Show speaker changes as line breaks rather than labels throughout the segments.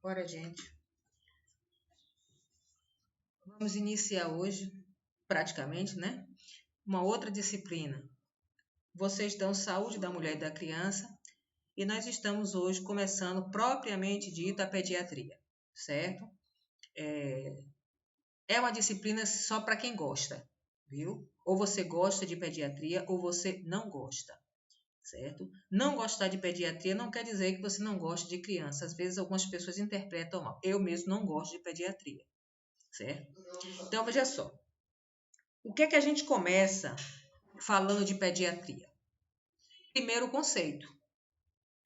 Bora, gente. Vamos iniciar hoje, praticamente, né? Uma outra disciplina. Vocês dão saúde da mulher e da criança e nós estamos hoje começando propriamente dita a pediatria, certo? É uma disciplina só para quem gosta, viu? Ou você gosta de pediatria ou você não gosta, certo? Não gostar de pediatria não quer dizer que você não gosta de criança. Às vezes algumas pessoas interpretam mal. Eu mesmo não gosto de pediatria, certo? Então, veja só. O que é que a gente começa falando de pediatria? Primeiro, o conceito,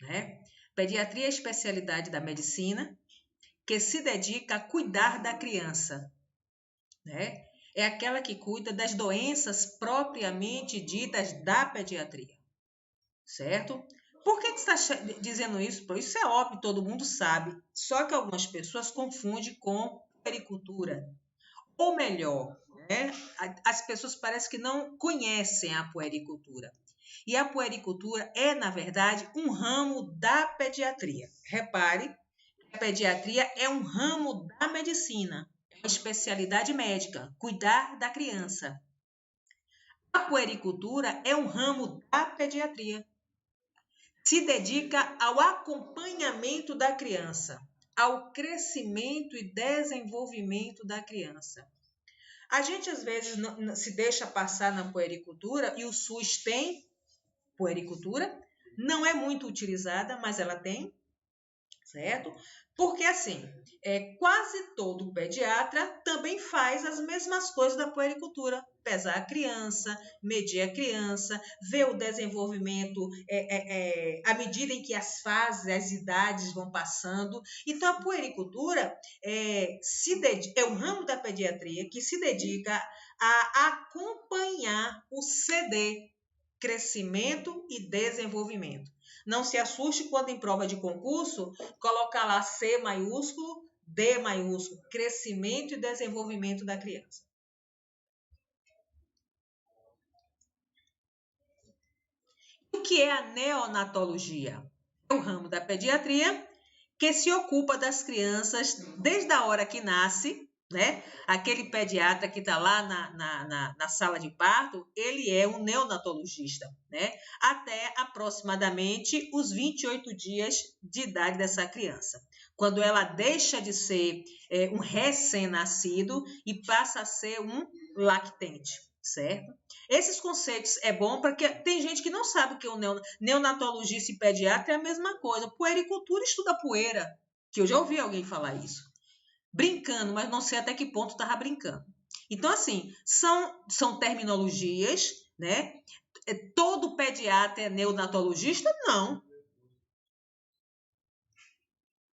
né? Pediatria é a especialidade da medicina que se dedica a cuidar da criança, né? É aquela que cuida das doenças propriamente ditas da pediatria, certo? Por que você está dizendo isso? Pois isso é óbvio, todo mundo sabe. Só que algumas pessoas confundem com puericultura. Ou melhor, né? As pessoas parecem que não conhecem a puericultura. E a puericultura é, na verdade, um ramo da pediatria. Repare, a pediatria é um ramo da medicina, é uma especialidade médica, cuidar da criança. A puericultura é um ramo da pediatria. Se dedica ao acompanhamento da criança, ao crescimento e desenvolvimento da criança. A gente, às vezes, não se deixa passar na puericultura e o SUS tem puericultura, não é muito utilizada, mas ela tem, certo? Porque, assim, quase todo pediatra também faz as mesmas coisas da puericultura. Pesar a criança, medir a criança, ver o desenvolvimento à medida em que as fases, as idades vão passando. Então, a puericultura é um ramo da pediatria que se dedica a acompanhar o CD, crescimento e desenvolvimento. Não se assuste quando em prova de concurso colocar lá C maiúsculo, D maiúsculo, crescimento e desenvolvimento da criança. O que é a neonatologia? É o ramo da pediatria que se ocupa das crianças desde a hora que nasce, né? Aquele pediatra que está lá na sala de parto, ele é um neonatologista, né? Até aproximadamente os 28 dias de idade dessa criança. Quando ela deixa de ser um recém-nascido e passa a ser um lactente, certo? Esses conceitos é bom porque tem gente que não sabe o que é o neonatologista e pediatra é a mesma coisa. Puericultura estuda poeira, que eu já ouvi alguém falar isso. Brincando, mas não sei até que ponto estava brincando. Então, assim, são terminologias, né? Todo pediatra é neonatologista? Não.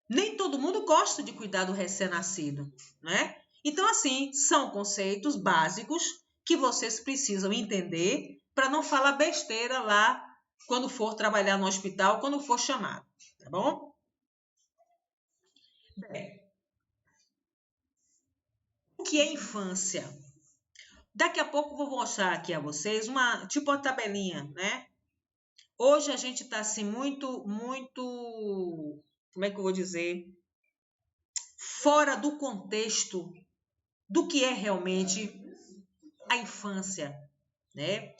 Nem todo mundo gosta de cuidar do recém-nascido, né? Então, assim, são conceitos básicos que vocês precisam entender para não falar besteira lá quando for trabalhar no hospital, quando for chamado, tá bom? Bem, o que é infância? Daqui a pouco eu vou mostrar aqui a vocês uma tabelinha, né? Hoje a gente está assim muito, como é que eu vou dizer? Fora do contexto do que é realmente a infância, né?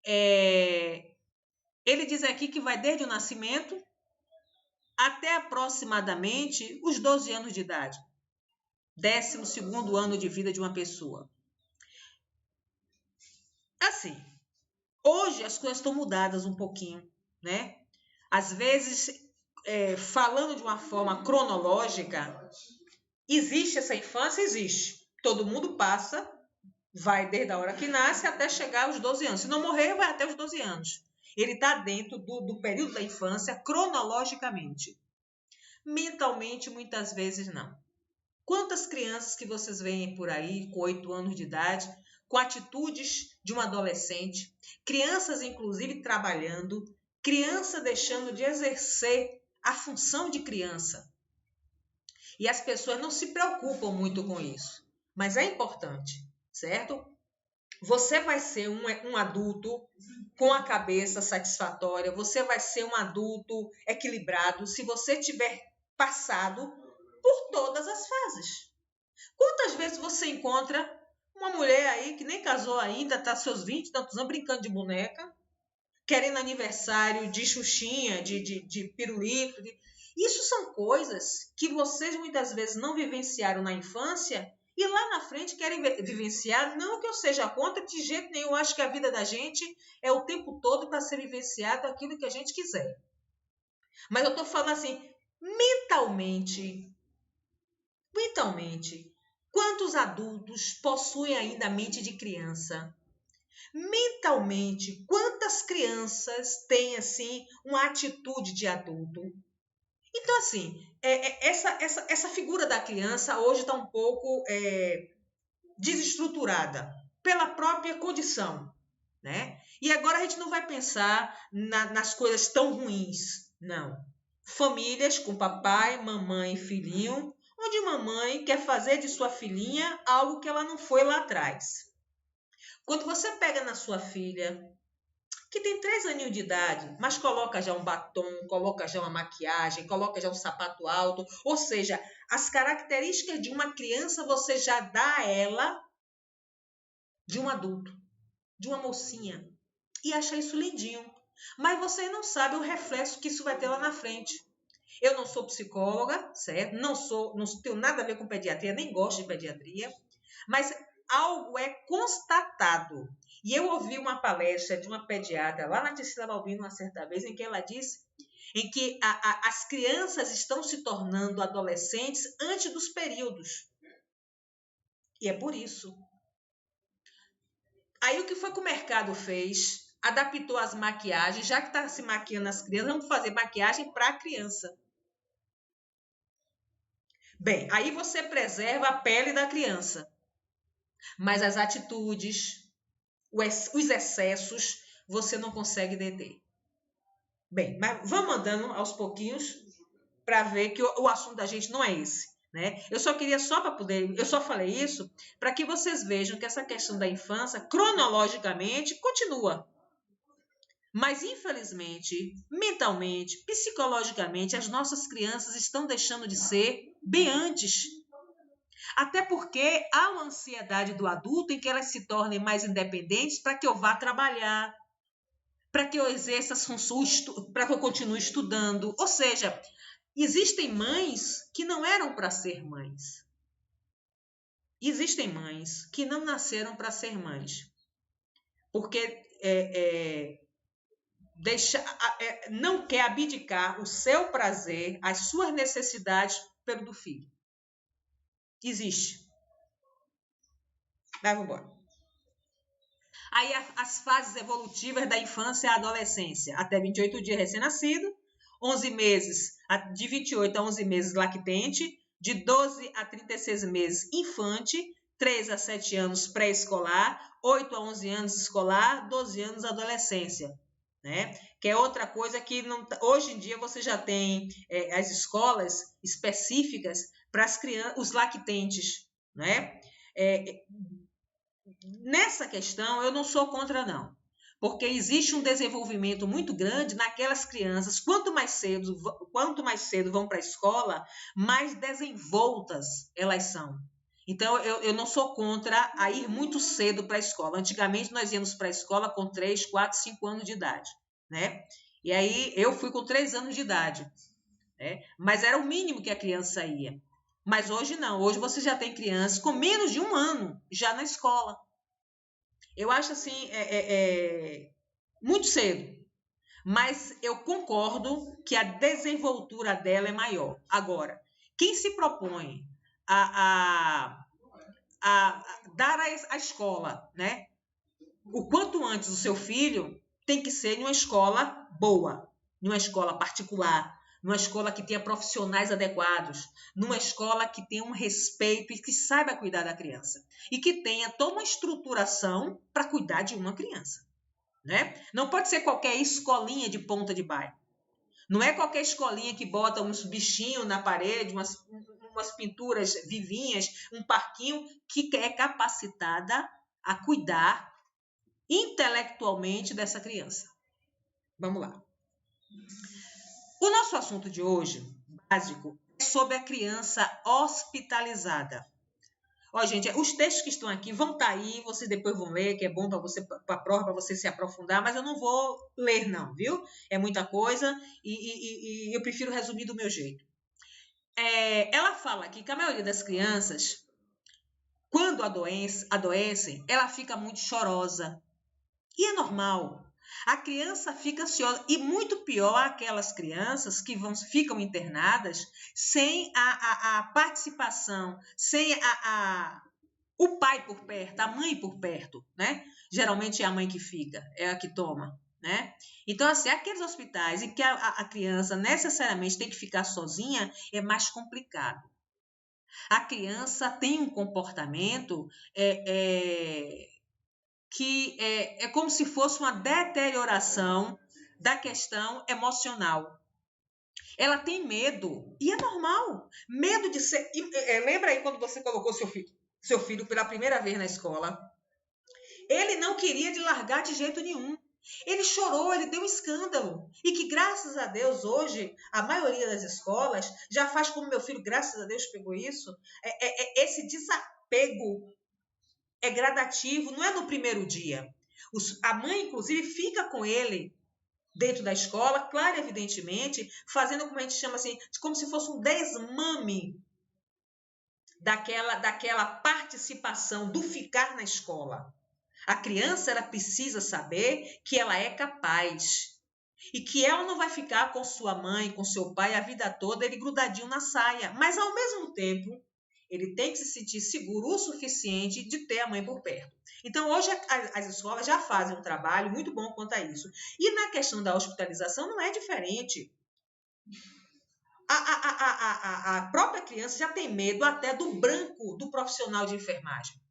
Ele diz aqui que vai desde o nascimento até aproximadamente os 12 anos de idade. 12º ano de vida de uma pessoa. Assim, hoje as coisas estão mudadas um pouquinho, né? Às vezes, falando de uma forma cronológica, existe essa infância? Existe. Todo mundo passa, vai desde a hora que nasce até chegar aos 12 anos. Se não morrer, vai até os 12 anos. Ele está dentro do período da infância cronologicamente. Mentalmente, muitas vezes, não. Quantas crianças que vocês veem por aí com 8 anos de idade, com atitudes de um adolescente, crianças, inclusive, trabalhando, criança deixando de exercer a função de criança. E as pessoas não se preocupam muito com isso, mas é importante, certo? Você vai ser um adulto com a cabeça satisfatória, você vai ser um adulto equilibrado se você tiver passado todas as fases. Quantas vezes você encontra uma mulher aí que nem casou ainda, está seus 20 e tantos anos brincando de boneca, querendo aniversário de xuxinha, de pirulito. Isso são coisas que vocês muitas vezes não vivenciaram na infância e lá na frente querem vivenciar. Não que eu seja contra, de jeito nenhum. Eu acho que a vida da gente é o tempo todo para ser vivenciado aquilo que a gente quiser. Mas eu estou falando assim, mentalmente, quantos adultos possuem ainda a mente de criança? Mentalmente, quantas crianças têm assim uma atitude de adulto? Então, assim, essa figura da criança hoje está um pouco desestruturada pela própria condição, né? E agora a gente não vai pensar nas coisas tão ruins, não. Famílias com papai, mamãe e filhinho, onde mamãe quer fazer de sua filhinha algo que ela não foi lá atrás. Quando você pega na sua filha, que tem 3 aninhos de idade, mas coloca já um batom, coloca já uma maquiagem, coloca já um sapato alto, ou seja, as características de uma criança você já dá a ela de um adulto, de uma mocinha, e acha isso lindinho. Mas você não sabe o reflexo que isso vai ter lá na frente. Eu não sou psicóloga, certo? Não tenho nada a ver com pediatria, nem gosto de pediatria, mas algo é constatado. E eu ouvi uma palestra de uma pediatra lá na Tarsila Balbino uma certa vez, em que ela disse em que as crianças estão se tornando adolescentes antes dos períodos. E é por isso. Aí o que foi que o mercado fez? Adaptou as maquiagens, já que está se maquiando as crianças, vamos fazer maquiagem para a criança. Bem, aí você preserva a pele da criança, mas as atitudes, os excessos, você não consegue deter. Bem, mas vamos andando aos pouquinhos para ver que o assunto da gente não é esse, né? Eu só falei isso para que vocês vejam que essa questão da infância, cronologicamente, continua. Mas, infelizmente, mentalmente, psicologicamente, as nossas crianças estão deixando de ser bem antes. Até porque há uma ansiedade do adulto em que elas se tornem mais independentes para que eu vá trabalhar, para que eu exerça as funções, para que eu continue estudando. Ou seja, existem mães que não eram para ser mães. Existem mães que não nasceram para ser mães. Porque não quer abdicar o seu prazer, as suas necessidades pelo do filho. Existe. Vai, vamos embora. Aí as fases evolutivas da infância e adolescência. Até 28 dias recém-nascido, 11 meses, de 28 a 11 meses lactente, de 12 a 36 meses infante, 3 a 7 anos pré-escolar, 8 a 11 anos escolar, 12 anos adolescência. Né? Que é outra coisa que não, hoje em dia você já tem as escolas específicas para as crianças, os lactentes. Né? Nessa questão, eu não sou contra, não. Porque existe um desenvolvimento muito grande naquelas crianças. Quanto mais cedo vão para a escola, mais desenvoltas elas são. Então, eu não sou contra a ir muito cedo para a escola. Antigamente, nós íamos para a escola com 3, 4, 5 anos de idade. Né? E aí, eu fui com 3 anos de idade. Né? Mas era o mínimo que a criança ia. Mas hoje não. Hoje você já tem crianças com menos de 1 ano já na escola. Eu acho assim, muito cedo. Mas eu concordo que a desenvoltura dela é maior. Agora, quem se propõe a dar à escola, né? O quanto antes o seu filho tem que ser em uma escola boa, em uma escola particular, numa escola que tenha profissionais adequados, numa escola que tenha um respeito e que saiba cuidar da criança. E que tenha toda uma estruturação para cuidar de uma criança. Né? Não pode ser qualquer escolinha de ponta de bairro. Não é qualquer escolinha que bota uns bichinhos na parede, umas pinturas vivinhas, um parquinho, que é capacitada a cuidar intelectualmente dessa criança. Vamos lá. O nosso assunto de hoje, básico, sobre a criança hospitalizada. Ó, gente, os textos que estão aqui vão estar aí, vocês depois vão ler, que é bom para você, para a prova, para você se aprofundar, mas eu não vou ler não, viu? É muita coisa e eu prefiro resumir do meu jeito. Ela fala aqui que a maioria das crianças, quando adoecem, ela fica muito chorosa. E é normal. A criança fica ansiosa. E muito pior aquelas crianças que ficam internadas sem a participação, sem o pai por perto, a mãe por perto, né? Geralmente é a mãe que fica, é a que toma, né? Então, assim, aqueles hospitais em que a criança necessariamente tem que ficar sozinha, é mais complicado. A criança tem um comportamento que é como se fosse uma deterioração da questão emocional. Ela tem medo, e é normal. Medo de ser... lembra aí quando você colocou seu filho pela primeira vez na escola? Ele não queria de largar de jeito nenhum. Ele chorou, ele deu um escândalo. E que, graças a Deus, hoje, a maioria das escolas já faz como meu filho, graças a Deus, pegou isso. Esse desapego é gradativo, não é no primeiro dia. A mãe, inclusive, fica com ele dentro da escola, claro, evidentemente, fazendo como a gente chama assim, como se fosse um desmame daquela participação, do ficar na escola. A criança, ela precisa saber que ela é capaz e que ela não vai ficar com sua mãe, com seu pai a vida toda, ele grudadinho na saia. Mas, ao mesmo tempo, ele tem que se sentir seguro o suficiente de ter a mãe por perto. Então, hoje, as escolas já fazem um trabalho muito bom quanto a isso. E na questão da hospitalização não é diferente. A própria criança já tem medo até do branco do profissional de enfermagem.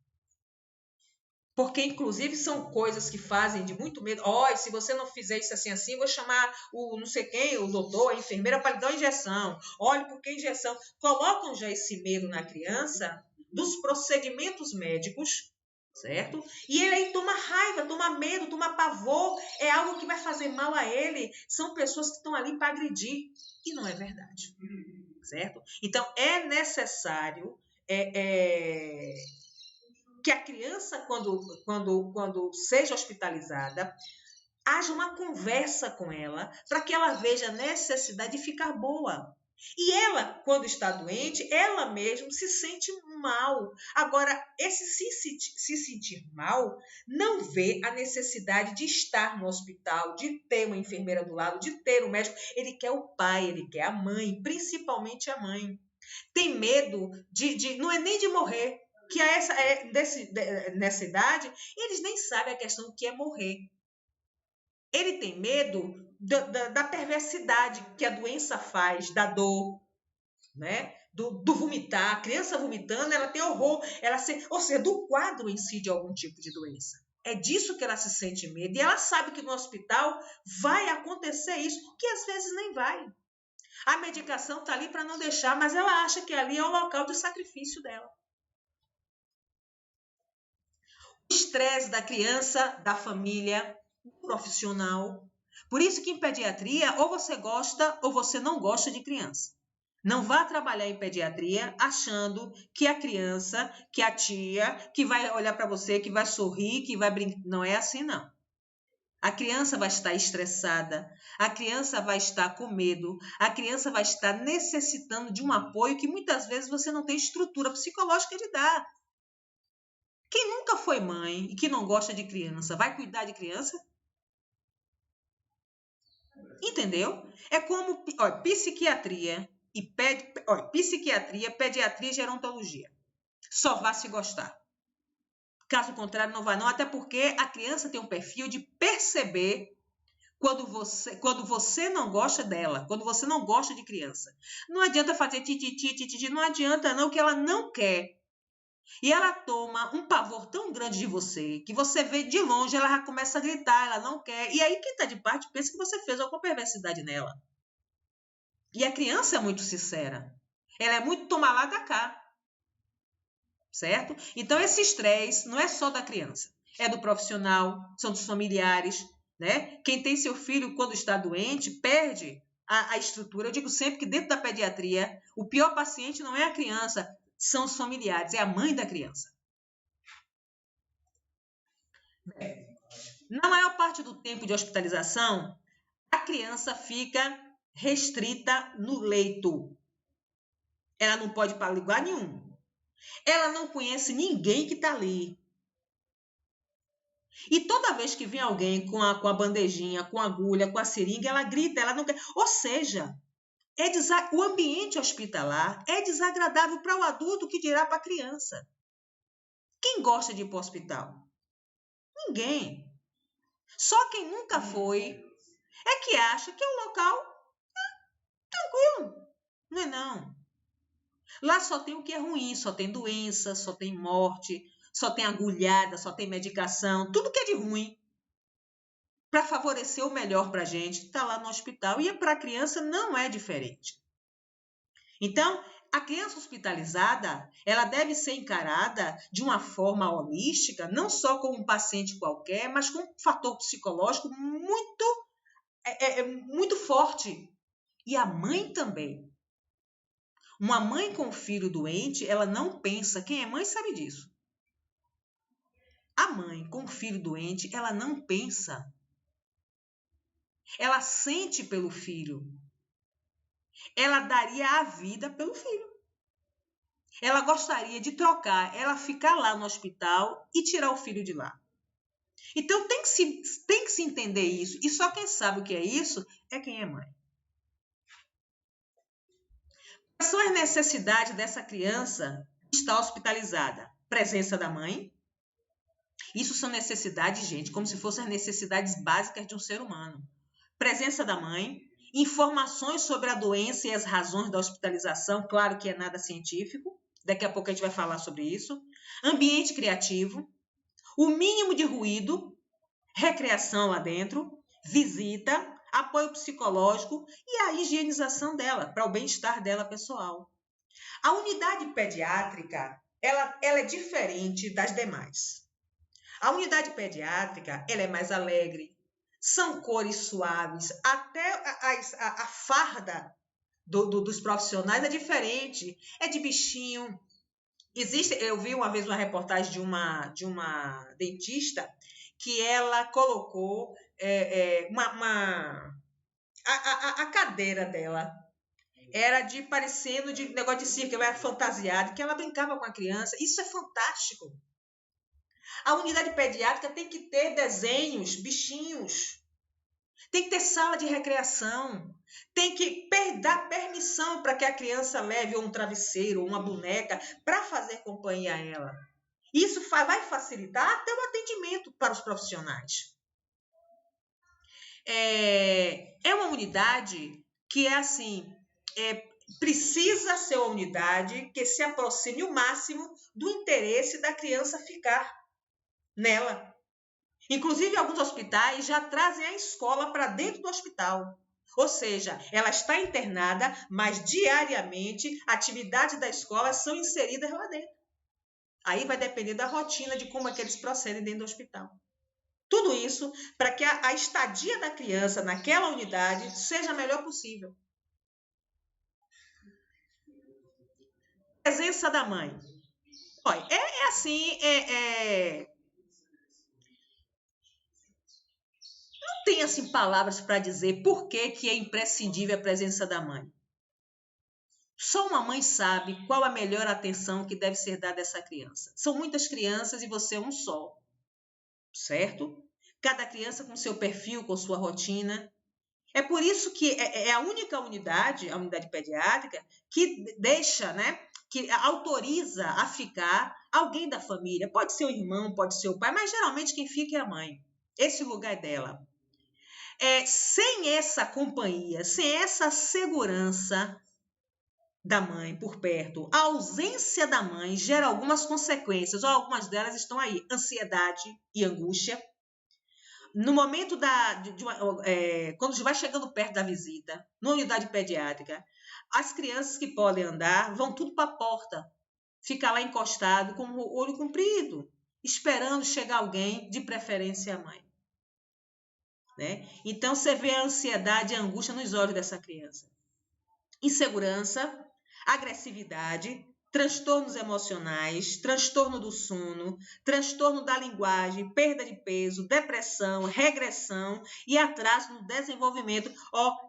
Porque, inclusive, são coisas que fazem de muito medo. Se você não fizer isso assim, vou chamar o não sei quem, o doutor, a enfermeira, para lhe dar uma injeção. Olha, porque injeção. Colocam já esse medo na criança dos procedimentos médicos, certo? E ele aí toma raiva, toma medo, toma pavor. É algo que vai fazer mal a ele. São pessoas que estão ali para agredir. E não é verdade, certo? Então, é necessário... que a criança, quando seja hospitalizada, haja uma conversa com ela para que ela veja a necessidade de ficar boa. E ela, quando está doente, ela mesma se sente mal. Agora, esse se sentir mal não vê a necessidade de estar no hospital, de ter uma enfermeira do lado, de ter um médico. Ele quer o pai, ele quer a mãe, principalmente a mãe. Tem medo não é nem de morrer, que nessa idade, eles nem sabem a questão do que é morrer. Ele tem medo da perversidade que a doença faz, da dor, né? Do vomitar. A criança vomitando, ela tem horror, ou seja, do quadro em si de algum tipo de doença. É disso que ela se sente medo. E ela sabe que no hospital vai acontecer isso, que às vezes nem vai. A medicação está ali para não deixar, mas ela acha que ali é o local de sacrifício dela. O estresse da criança, da família, profissional. Por isso que em pediatria, ou você gosta ou você não gosta de criança. Não vá trabalhar em pediatria achando que a criança, que a tia, que vai olhar para você, que vai sorrir, que vai brincar. Não é assim, não. A criança vai estar estressada, a criança vai estar com medo, a criança vai estar necessitando de um apoio que muitas vezes você não tem estrutura psicológica de dar. Quem nunca foi mãe e que não gosta de criança, vai cuidar de criança? Entendeu? É como psiquiatria, pediatria e gerontologia. Só vai se gostar. Caso contrário, não vai não, até porque a criança tem um perfil de perceber quando você não gosta dela, quando você não gosta de criança. Não adianta fazer titi, não adianta não, que ela não quer. E ela toma um pavor tão grande de você, que você vê de longe, ela já começa a gritar, ela não quer. E aí quem está de parte pensa que você fez alguma perversidade nela. E a criança é muito sincera. Ela é muito toma lá da cá. Certo? Então esse estresse não é só da criança. É do profissional, são dos familiares, né? Quem tem seu filho quando está doente, perde a estrutura. Eu digo sempre que dentro da pediatria, o pior paciente não é a criança, são os familiares, é a mãe da criança. Na maior parte do tempo de hospitalização, a criança fica restrita no leito. Ela não pode ir para lugar nenhum. Ela não conhece ninguém que está ali. E toda vez que vem alguém com a bandejinha, com a agulha, com a seringa, ela grita, ela não quer. Ou seja, o ambiente hospitalar é desagradável para o adulto, que dirá para a criança. Quem gosta de ir para o hospital? Ninguém. Só quem nunca foi é que acha que é um local tranquilo. Não é não. Lá só tem o que é ruim, só tem doença, só tem morte, só tem agulhada, só tem medicação, tudo que é de ruim. Para favorecer o melhor para a gente, está lá no hospital. E para a criança não é diferente. Então, a criança hospitalizada, ela deve ser encarada de uma forma holística, não só como um paciente qualquer, mas com um fator psicológico muito forte. E a mãe também. Uma mãe com filho doente, ela não pensa. Quem é mãe sabe disso. A mãe com filho doente, ela não pensa. Ela sente pelo filho. Ela daria a vida pelo filho. Ela gostaria de trocar, ela ficar lá no hospital e tirar o filho de lá. Então tem que se entender isso. E só quem sabe o que é isso é quem é mãe. Quais são as necessidades dessa criança que está hospitalizada? Presença da mãe. Isso são necessidades, gente, como se fossem as necessidades básicas de um ser humano. Presença da mãe, informações sobre a doença e as razões da hospitalização, claro que é nada científico, daqui a pouco a gente vai falar sobre isso. Ambiente criativo, o mínimo de ruído, recreação lá dentro, visita, apoio psicológico e a higienização dela, para o bem-estar dela pessoal. A unidade pediátrica, ela é diferente das demais. A unidade pediátrica, ela é mais alegre, são cores suaves, até a farda dos profissionais é diferente, é de bichinho. Eu vi uma vez uma reportagem de uma dentista que ela colocou a cadeira dela era parecendo de negócio de circo, ela era fantasiada, que ela brincava com a criança. Isso é fantástico. A unidade pediátrica tem que ter desenhos, bichinhos. Tem que ter sala de recreação. Tem que dar permissão para que a criança leve um travesseiro ou uma boneca para fazer companhia a ela. Isso vai facilitar até o atendimento para os profissionais. É uma unidade que é assim, precisa ser uma unidade que se aproxime o máximo do interesse da criança ficar nela. Inclusive, alguns hospitais já trazem a escola para dentro do hospital. Ou seja, ela está internada, mas diariamente atividades da escola são inseridas lá dentro. Aí vai depender da rotina de como é que eles procedem dentro do hospital. Tudo isso para que a estadia da criança naquela unidade seja a melhor possível. Presença da mãe. Olha, não tem assim palavras para dizer por que é imprescindível a presença da mãe. Só uma mãe sabe qual a melhor atenção que deve ser dada a essa criança. São muitas crianças e você é um só, certo? Cada criança com seu perfil, com sua rotina. É por isso que é a única unidade, a unidade pediátrica, que deixa, né? Que autoriza a ficar alguém da família. Pode ser o irmão, pode ser o pai, mas geralmente quem fica é a mãe. Esse lugar é dela. Sem essa companhia, sem essa segurança da mãe por perto, a ausência da mãe gera algumas consequências, ou algumas delas estão aí: ansiedade e angústia. No momento quando vai chegando perto da visita, na unidade pediátrica, as crianças que podem andar vão tudo para a porta, ficar lá encostado com o olho comprido, esperando chegar alguém, de preferência a mãe. né? Então, você vê a ansiedade e a angústia nos olhos dessa criança. Insegurança, agressividade, transtornos emocionais, transtorno do sono, transtorno da linguagem, perda de peso, depressão, regressão e atraso no desenvolvimento.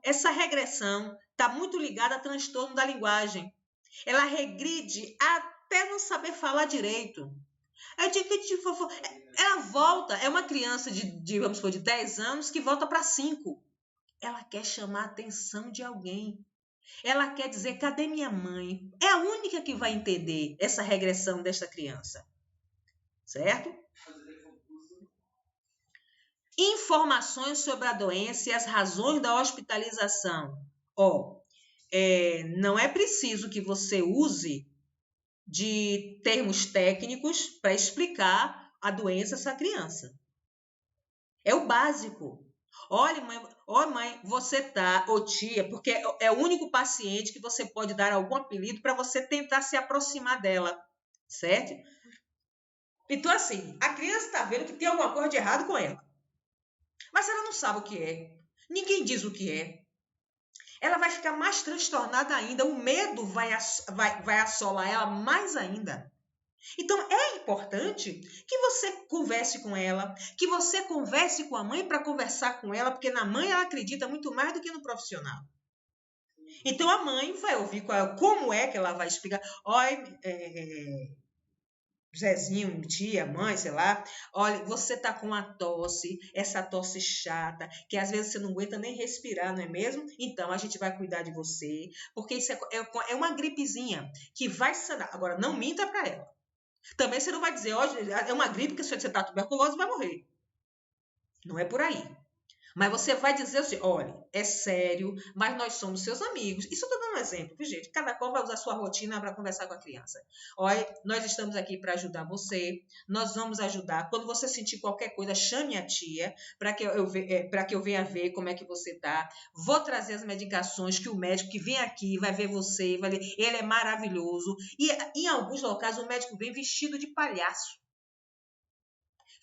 Essa regressão está muito ligada a transtorno da linguagem. Ela regride até não saber falar direito. Ela volta, é uma criança vamos supor, de 10 anos que volta para 5. Ela quer chamar a atenção de alguém. Ela quer dizer, cadê minha mãe? É a única que vai entender essa regressão desta criança. Certo? Informações sobre a doença e as razões da hospitalização. Não é preciso que você use de termos técnicos para explicar a doença dessa criança. É o básico. Olha, mãe, você tá, ou tia, porque é o único paciente que você pode dar algum apelido para você tentar se aproximar dela, certo? Então, assim, a criança está vendo que tem alguma coisa de errado com ela. Mas ela não sabe o que é. Ninguém diz o que é. Ela vai ficar mais transtornada ainda. O medo vai assolar ela mais ainda. Então, é importante que você converse com ela, que você converse com a mãe para conversar com ela, porque na mãe ela acredita muito mais do que no profissional. Então, a mãe vai ouvir como é que ela vai explicar. Olha, Zezinho, tia, mãe, sei lá, olha, você tá com uma tosse, essa tosse chata, que às vezes você não aguenta nem respirar, não é mesmo? Então, a gente vai cuidar de você, porque isso é uma gripezinha que vai sanar. Agora, não minta para ela. Também você não vai dizer, hoje é uma gripe que se você está tuberculoso vai morrer. Não é por aí. Mas você vai dizer assim, olha, é sério, mas nós somos seus amigos. Isso eu estou dando um exemplo, viu, gente? Cada qual vai usar a sua rotina para conversar com a criança. Olha, nós estamos aqui para ajudar você, nós vamos ajudar. Quando você sentir qualquer coisa, chame a tia para que eu venha ver como é que você está. Vou trazer as medicações que o médico que vem aqui vai ver você, ele é maravilhoso. E em alguns locais o médico vem vestido de palhaço.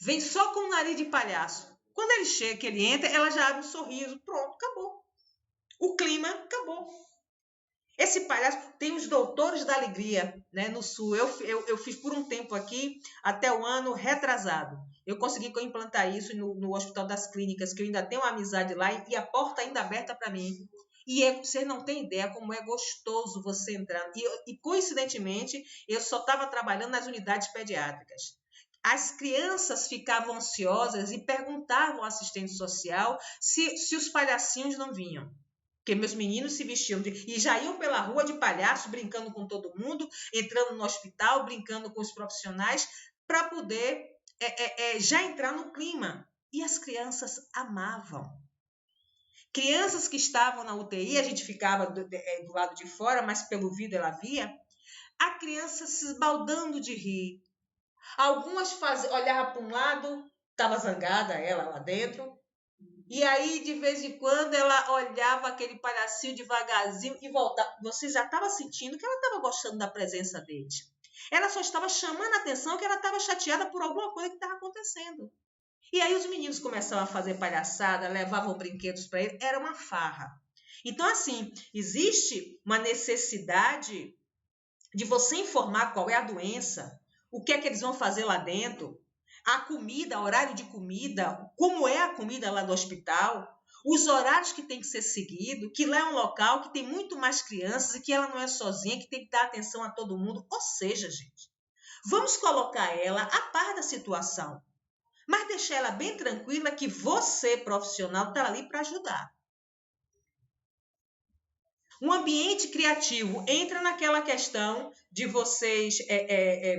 Vem só com o nariz de palhaço. Quando ele chega, que ele entra, ela já abre um sorriso. Pronto, acabou. O clima acabou. Esse palhaço tem os doutores da alegria, né, no Sul. Eu fiz por um tempo aqui, até o ano retrasado. Eu consegui implantar isso no Hospital das Clínicas, que eu ainda tenho uma amizade lá e a porta ainda aberta para mim. E você não tem ideia como é gostoso você entrar. E coincidentemente, eu só estava trabalhando nas unidades pediátricas. As crianças ficavam ansiosas e perguntavam ao assistente social se os palhacinhos não vinham. Porque meus meninos se vestiam e já iam pela rua de palhaço, brincando com todo mundo, entrando no hospital, brincando com os profissionais, para poder já entrar no clima. E as crianças amavam. Crianças que estavam na UTI, a gente ficava do lado de fora, mas pelo vidro ela via, a criança se esbaldando de rir. Algumas olhavam para um lado, estava zangada ela lá dentro, e aí de vez em quando ela olhava aquele palhacinho devagarzinho e voltava. Você já estava sentindo que ela estava gostando da presença dele. Ela só estava chamando a atenção que ela estava chateada por alguma coisa que estava acontecendo. E aí os meninos começavam a fazer palhaçada, levavam brinquedos para ele, era uma farra. Então, assim, existe uma necessidade de você informar qual é a doença, o que é que eles vão fazer lá dentro, a comida, horário de comida, como é a comida lá do hospital, os horários que tem que ser seguido, que lá é um local que tem muito mais crianças e que ela não é sozinha, que tem que dar atenção a todo mundo. Ou seja, gente, vamos colocar ela a par da situação, mas deixar ela bem tranquila que você, profissional, está ali para ajudar. Um ambiente criativo entra naquela questão de vocês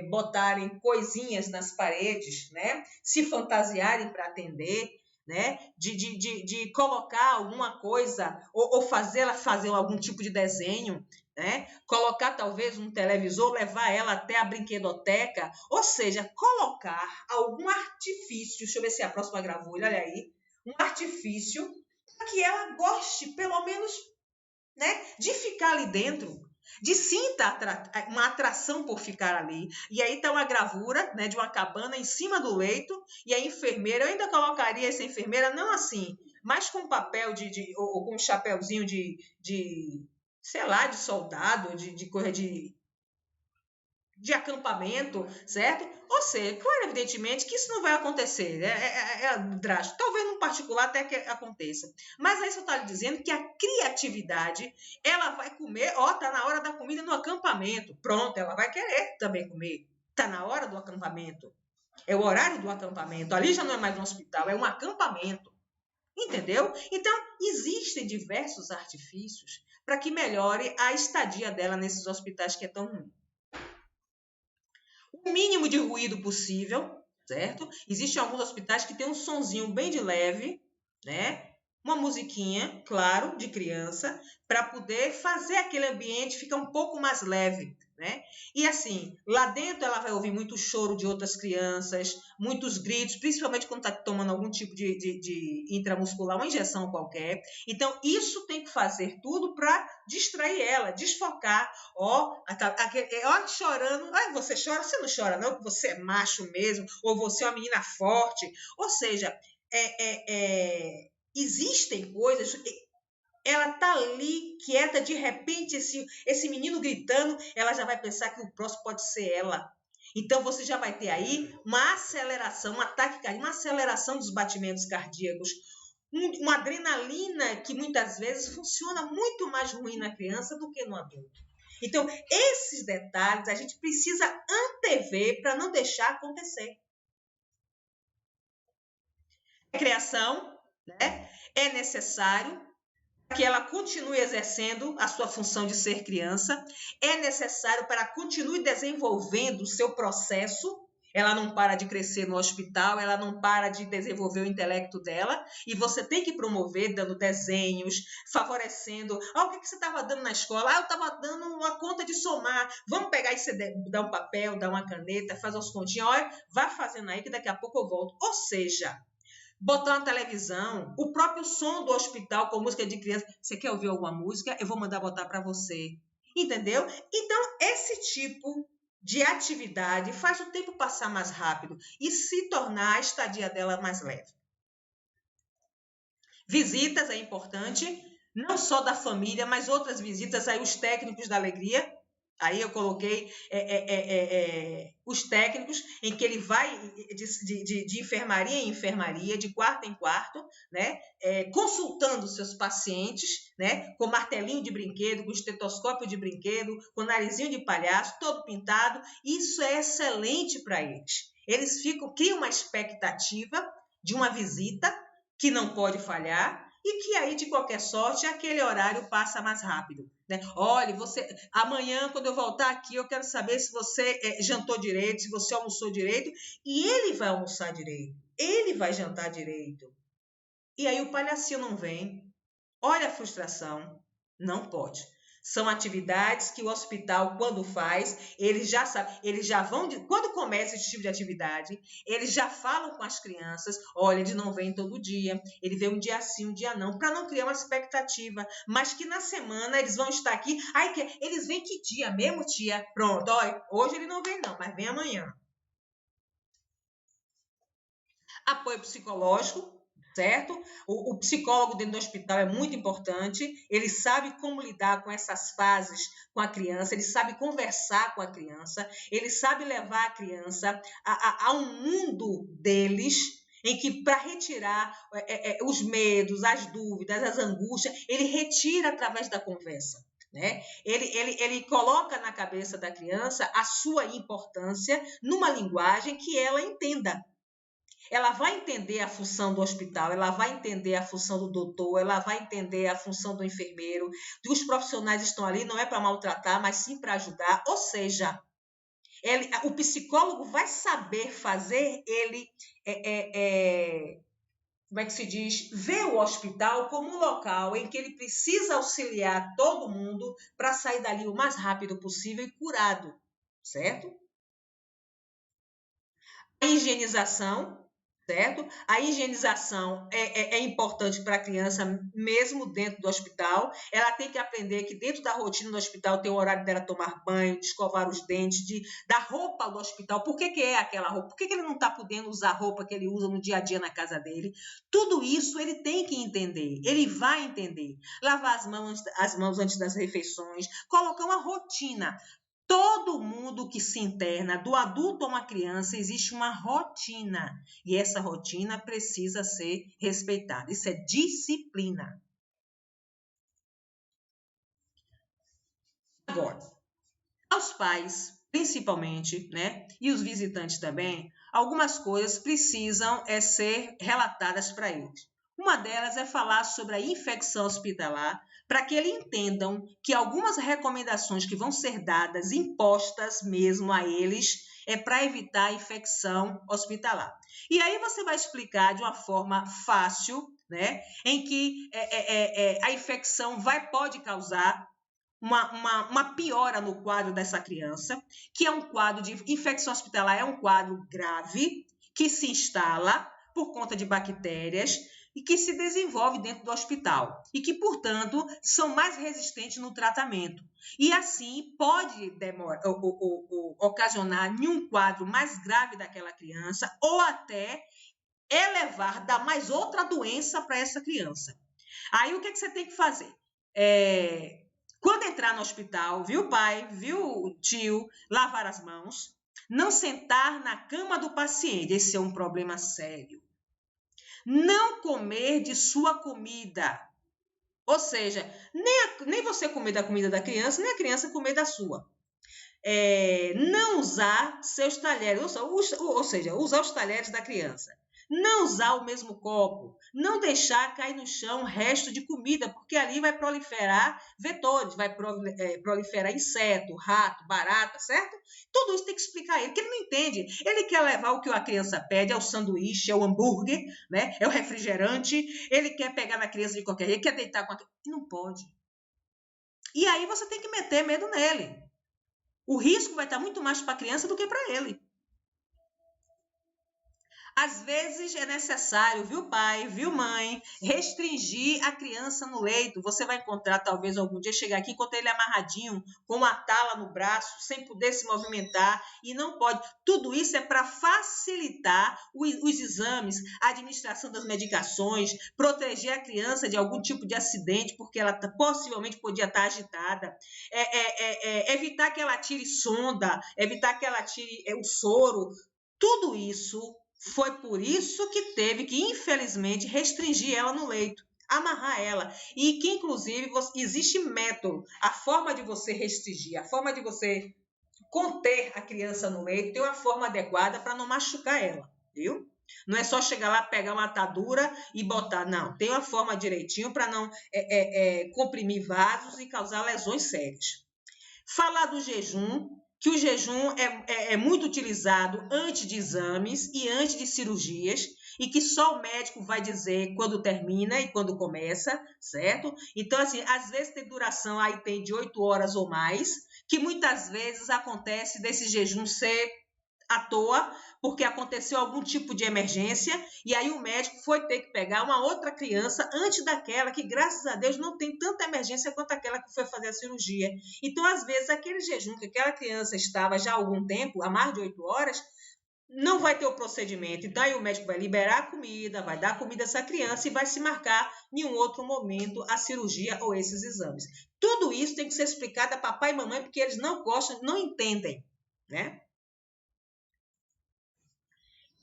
botarem coisinhas nas paredes, né? Se fantasiarem para atender, né? De colocar alguma coisa ou fazê-la fazer algum tipo de desenho, né? Colocar talvez um televisor, levar ela até a brinquedoteca, ou seja, colocar algum artifício, deixa eu ver se é a próxima gravura, olha aí, um artifício para que ela goste, pelo menos, né, de ficar ali dentro, de sinta uma atração por ficar ali. E aí está uma gravura, né, de uma cabana em cima do leito, e a enfermeira, eu ainda colocaria essa enfermeira, não assim, mas com papel ou com um chapéuzinho sei lá, de soldado, de coisa de acampamento, certo? Ou seja, claro, evidentemente que isso não vai acontecer, é drástico. Talvez num particular até que aconteça. Mas aí eu estou lhe dizendo que a criatividade, ela vai comer, tá na hora da comida no acampamento. Pronto, ela vai querer também comer. Tá na hora do acampamento. É o horário do acampamento. Ali já não é mais um hospital, é um acampamento. Entendeu? Então, existem diversos artifícios para que melhore a estadia dela nesses hospitais que é tão ruim. O mínimo de ruído possível, certo? Existem alguns hospitais que tem um sonzinho bem de leve, né? Uma musiquinha, claro, de criança, para poder fazer aquele ambiente ficar um pouco mais leve, né? E assim, lá dentro ela vai ouvir muito choro de outras crianças, muitos gritos, principalmente quando está tomando algum tipo de intramuscular, uma injeção qualquer. Então, isso tem que fazer tudo para distrair ela, desfocar. Ó, chorando. Você chora? Você não chora, não, porque você é macho mesmo, ou você é uma menina forte. Ou seja, existem coisas. Ela tá ali quieta, de repente esse menino gritando, ela já vai pensar que o próximo pode ser ela. Então você já vai ter aí uma aceleração, um ataque cardíaco, uma aceleração dos batimentos cardíacos, uma adrenalina que muitas vezes funciona muito mais ruim na criança do que no adulto. Então, esses detalhes a gente precisa antever para não deixar acontecer. A criação, né, é necessário que ela continue exercendo a sua função de ser criança, é necessário para que continue desenvolvendo o seu processo. Ela não para de crescer no hospital, ela não para de desenvolver o intelecto dela, e você tem que promover dando desenhos, favorecendo. O que você estava dando na escola? Eu estava dando uma conta de somar. Vamos pegar e você dá um papel, dá uma caneta, faz as continhas. Olha, vá fazendo aí que daqui a pouco eu volto. Ou seja, botar na televisão, o próprio som do hospital com música de criança. Você quer ouvir alguma música? Eu vou mandar botar para você. Entendeu? Então, esse tipo de atividade faz o tempo passar mais rápido e se tornar a estadia dela mais leve. Visitas é importante, não só da família, mas outras visitas, aí os técnicos da alegria. Aí eu coloquei os técnicos em que ele vai de enfermaria em enfermaria, de quarto em quarto, né? Consultando seus pacientes, né? Com martelinho de brinquedo, com estetoscópio de brinquedo, com narizinho de palhaço, todo pintado. Isso é excelente para eles. Eles criam uma expectativa de uma visita que não pode falhar, e que aí, de qualquer sorte, aquele horário passa mais rápido. Né? Olha, amanhã, quando eu voltar aqui, eu quero saber se você jantou direito, se você almoçou direito, e ele vai almoçar direito, ele vai jantar direito. E aí o palhacinho não vem. Olha a frustração. Não pode. São atividades que o hospital, quando faz, eles já sabem, eles já vão, quando começa esse tipo de atividade, eles já falam com as crianças, olha, ele não vem todo dia, ele vem um dia sim, um dia não, para não criar uma expectativa, mas que na semana eles vão estar aqui, eles vêm que dia mesmo, tia? Pronto, olha, hoje ele não vem não, mas vem amanhã. Apoio psicológico, certo? O psicólogo dentro do hospital é muito importante, ele sabe como lidar com essas fases com a criança, ele sabe conversar com a criança, ele sabe levar a criança a um mundo deles, em que para retirar os medos, as dúvidas, as angústias, ele retira através da conversa. Né? Ele coloca na cabeça da criança a sua importância numa linguagem que ela entenda. Ela vai entender a função do hospital, ela vai entender a função do doutor, ela vai entender a função do enfermeiro, que os profissionais estão ali não é para maltratar, mas sim para ajudar. Ou seja, o psicólogo vai saber fazer ele, como é que se diz, ver o hospital como um local em que ele precisa auxiliar todo mundo para sair dali o mais rápido possível e curado, certo? A higienização, certo? A higienização é importante para a criança, mesmo dentro do hospital. Ela tem que aprender que dentro da rotina do hospital tem o horário dela tomar banho, de escovar os dentes, da roupa do hospital. Por que é aquela roupa? Por que ele não está podendo usar a roupa que ele usa no dia a dia na casa dele? Tudo isso ele tem que entender. Ele vai entender. Lavar as mãos antes das refeições, colocar uma rotina. Todo mundo que se interna, do adulto a uma criança, existe uma rotina. E essa rotina precisa ser respeitada. Isso é disciplina. Agora, aos pais, principalmente, né, e os visitantes também, algumas coisas precisam ser relatadas para eles. Uma delas é falar sobre a infecção hospitalar, para que eles entendam que algumas recomendações que vão ser dadas, impostas mesmo a eles, é para evitar a infecção hospitalar. E aí você vai explicar de uma forma fácil, né, em que a infecção pode causar uma piora no quadro dessa criança, que é um quadro de infecção hospitalar, é um quadro grave, que se instala por conta de bactérias e que se desenvolve dentro do hospital e que, portanto, são mais resistentes no tratamento. E assim pode ocasionar em um quadro mais grave daquela criança ou até elevar, dar mais outra doença para essa criança. Aí o que você tem que fazer? Quando entrar no hospital, viu o pai, viu o tio, lavar as mãos, não sentar na cama do paciente, esse é um problema sério. Não comer de sua comida, ou seja, nem você comer da comida da criança, nem a criança comer da sua. Não usar seus talheres, ou seja, usar os talheres da criança. Não usar o mesmo copo, não deixar cair no chão o resto de comida, porque ali vai proliferar vetores, vai proliferar inseto, rato, barata, certo? Tudo isso tem que explicar a ele, que ele não entende. Ele quer levar o que a criança pede, é o sanduíche, é o hambúrguer, né? É o refrigerante, ele quer pegar na criança de qualquer jeito, quer deitar com a criança, e não pode. E aí você tem que meter medo nele. O risco vai estar muito mais para a criança do que para ele. Às vezes é necessário, viu pai, viu mãe, restringir a criança no leito. Você vai encontrar, talvez, algum dia, chegar aqui, encontrar ele amarradinho, com uma tala no braço, sem poder se movimentar, e não pode. Tudo isso é para facilitar os exames, a administração das medicações, proteger a criança de algum tipo de acidente, porque ela possivelmente podia estar agitada, evitar que ela tire sonda, evitar que ela tire o soro. Tudo isso foi por isso que teve que, infelizmente, restringir ela no leito, amarrar ela. E que, inclusive, existe método, a forma de você restringir, a forma de você conter a criança no leito, tem uma forma adequada para não machucar ela, viu? Não é só chegar lá, pegar uma atadura e botar, não. Tem uma forma direitinho para não comprimir vasos e causar lesões sérias. Falar do jejum, que o jejum é muito utilizado antes de exames e antes de cirurgias, e que só o médico vai dizer quando termina e quando começa, certo? Então, assim, às vezes tem duração aí tem de 8 horas ou mais, que muitas vezes acontece desse jejum ser à toa, porque aconteceu algum tipo de emergência, e aí o médico foi ter que pegar uma outra criança antes daquela que, graças a Deus, não tem tanta emergência quanto aquela que foi fazer a cirurgia. Então, às vezes, aquele jejum que aquela criança estava já há algum tempo, há mais de 8 horas, não vai ter o procedimento. Então, aí o médico vai liberar a comida, vai dar comida a essa criança e vai se marcar em um outro momento a cirurgia ou esses exames. Tudo isso tem que ser explicado a papai e mamãe, porque eles não gostam, não entendem, né?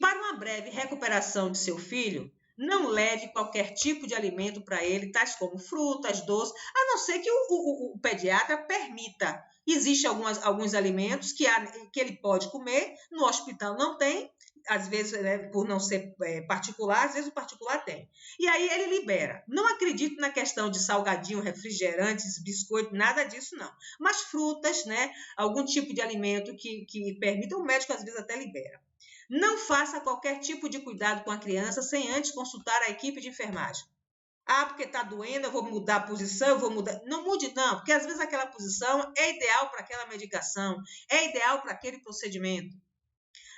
Para uma breve recuperação de seu filho, não leve qualquer tipo de alimento para ele, tais como frutas, doces, a não ser que o pediatra permita. Existem alguns alimentos que ele pode comer, no hospital não tem, às vezes, né, por não ser particular, às vezes o particular tem. E aí ele libera. Não acredito na questão de salgadinho, refrigerantes, biscoito, nada disso não. Mas frutas, né, algum tipo de alimento que permita, o médico às vezes até libera. Não faça qualquer tipo de cuidado com a criança sem antes consultar a equipe de enfermagem. Ah, porque está doendo, eu vou mudar a posição, eu vou mudar. Não mude, não, porque às vezes aquela posição é ideal para aquela medicação, é ideal para aquele procedimento.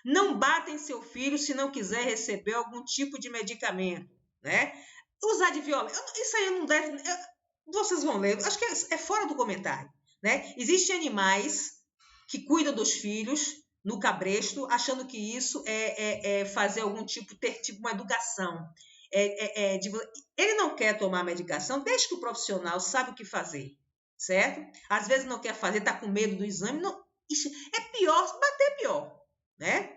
Não bata em seu filho se não quiser receber algum tipo de medicamento, né? Usar de violência, isso aí não deve... Vocês vão ler, acho que é fora do comentário, né? Existem animais que cuidam dos filhos no cabresto, achando que isso é fazer algum tipo, ter tipo uma educação. Ele não quer tomar medicação, deixa que o profissional sabe o que fazer, certo? Às vezes não quer fazer, está com medo do exame. Não, isso é pior, bater é pior, né?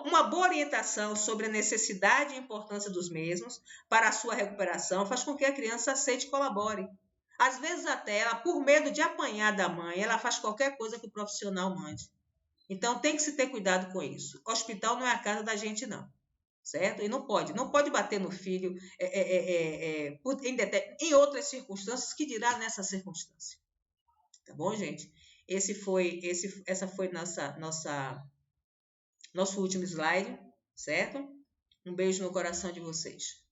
Uma boa orientação sobre a necessidade e importância dos mesmos para a sua recuperação faz com que a criança aceite e colabore. Às vezes até ela, por medo de apanhar da mãe, ela faz qualquer coisa que o profissional mande. Então tem que se ter cuidado com isso. Hospital não é a casa da gente, não. Certo? E não pode bater no filho em outras circunstâncias, que dirá nessa circunstância. Tá bom, gente? Essa foi nosso último slide, certo? Um beijo no coração de vocês.